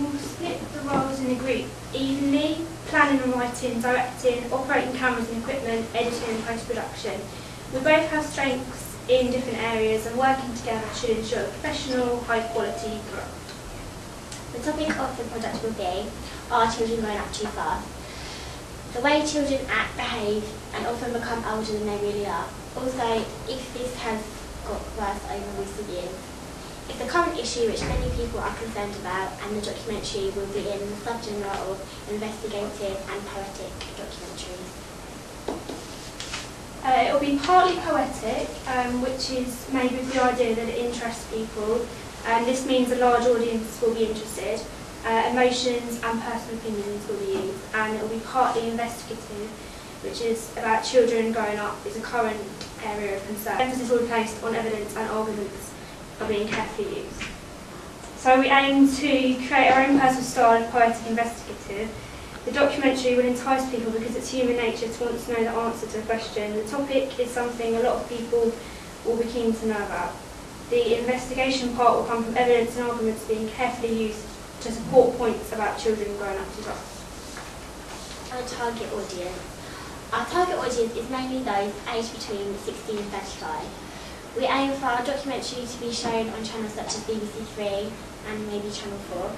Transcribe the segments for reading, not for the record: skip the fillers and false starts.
will split the roles in the group evenly, planning and writing, directing, operating cameras and equipment, editing and post-production. We both have strengths in different areas and working together should ensure professional, high-quality growth. The topic of the project will be, are children growing up too fast? The way children act, behave and often become older than they really are. Also, if this has got worse over recent years. It's a current issue which many people are concerned about, and the documentary will be in the subgenre of investigative and poetic documentaries. It will be partly poetic, which is made with the idea that it interests people, and this means a large audience will be interested. Emotions and personal opinions will be used, and it will be partly investigative, which is about children growing up, is a current area of concern. Emphasis will be placed on evidence and arguments are being carefully used. So we aim to create our own personal style of poetic investigative. The documentary will entice people because it's human nature to want to know the answer to a question. The topic is something a lot of people will be keen to know about. The investigation part will come from evidence and arguments being carefully used to support points about children growing up to fast. Our target audience. Our target audience is mainly those aged between 16 and 35. We aim for our documentary to be shown on channels such as BBC Three and maybe Channel 4,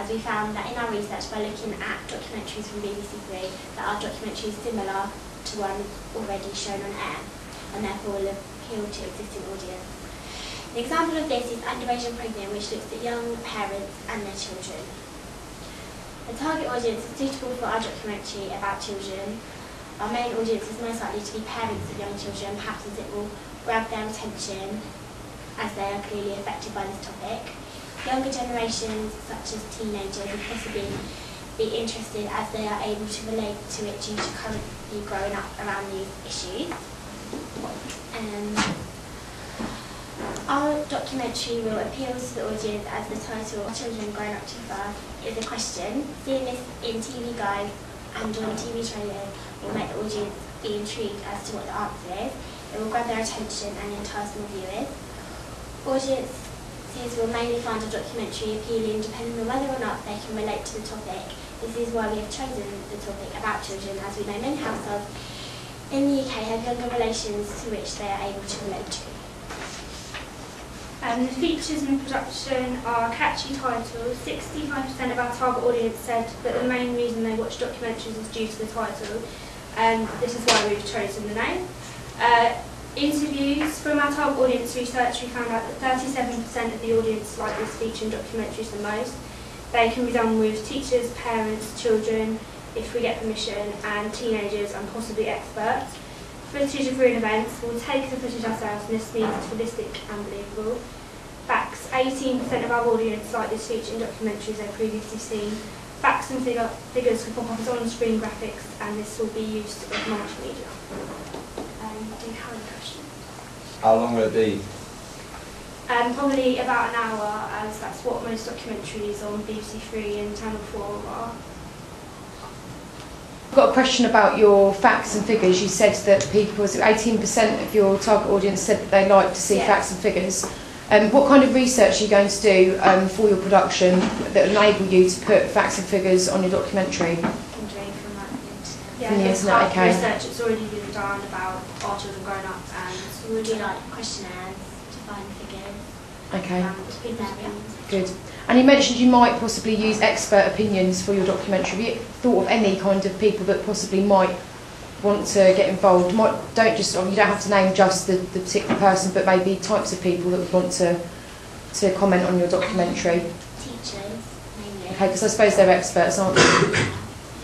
as we found that in our research by looking at documentaries from BBC Three that our documentary is similar to one already shown on air and therefore will appeal to existing audience. An example of this is Underage and Pregnant, which looks at young parents and their children. The target audience is suitable for our documentary about children. Our main audience is most likely to be parents of young children, perhaps as it will grab their attention as they are clearly affected by this topic. Younger generations, such as teenagers, will possibly be interested as they are able to relate to it due to currently growing up around these issues. Our documentary will appeal to the audience as the title, Are Children Growing Up Too Fast? Is a question. Seeing this in TV guides and on TV trailers will make the audience be intrigued as to what the answer is. It will grab their attention and entice more viewers. Audiences will mainly find a documentary appealing depending on whether or not they can relate to the topic. This is why we have chosen the topic about children, as we know many households in the UK have younger relations to which they are able to relate to. The features in the production are catchy titles. 65% of our target audience said that the main reason they watch documentaries is due to the title. This is why we've chosen the name. Interviews. From our target audience research, we found out that 37% of the audience like this feature in documentaries the most. They can be done with teachers, parents, children, if we get permission, and teenagers and possibly experts. Footage of real events. We'll take the footage ourselves, and this means it's realistic and believable. Facts. 18% of our audience like this feature in documentaries they've previously seen. Facts and figures can pop up as on-screen graphics, and this will be used with multimedia. Do you have any questions? How long will it be? Probably about an hour, as that's what most documentaries on BBC Three and Channel 4 are. I've got a question about your facts and figures. You said that 18% of your target audience said that they like to see facts and figures. What kind of research are you going to do for your production that will enable you to put facts and figures on your documentary? From the internet, okay. Research that's already been done about our children growing up, and we will do like questionnaires to find figures. Okay. Good. And you mentioned you might possibly use expert opinions for your documentary. Have you thought of any kind of people that possibly might want to get involved? You don't have to name just the particular person, but maybe types of people that would want to comment on your documentary. Teachers, mainly. Okay, because I suppose they're experts, aren't they?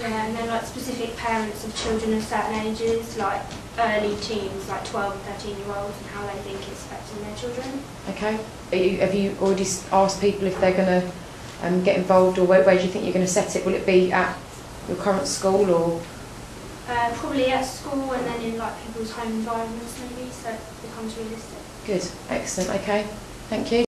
Yeah, and then like specific parents of children of certain ages, like early teens, like 12 and 13-year-olds, and how they think it's affecting their children. Okay. Have you already asked people if they're going to get involved, or where do you think you're going to set it? Will it be at your current school, or? Probably at school, and then in like people's home environments maybe, so it becomes realistic. Good, excellent, okay. Thank you.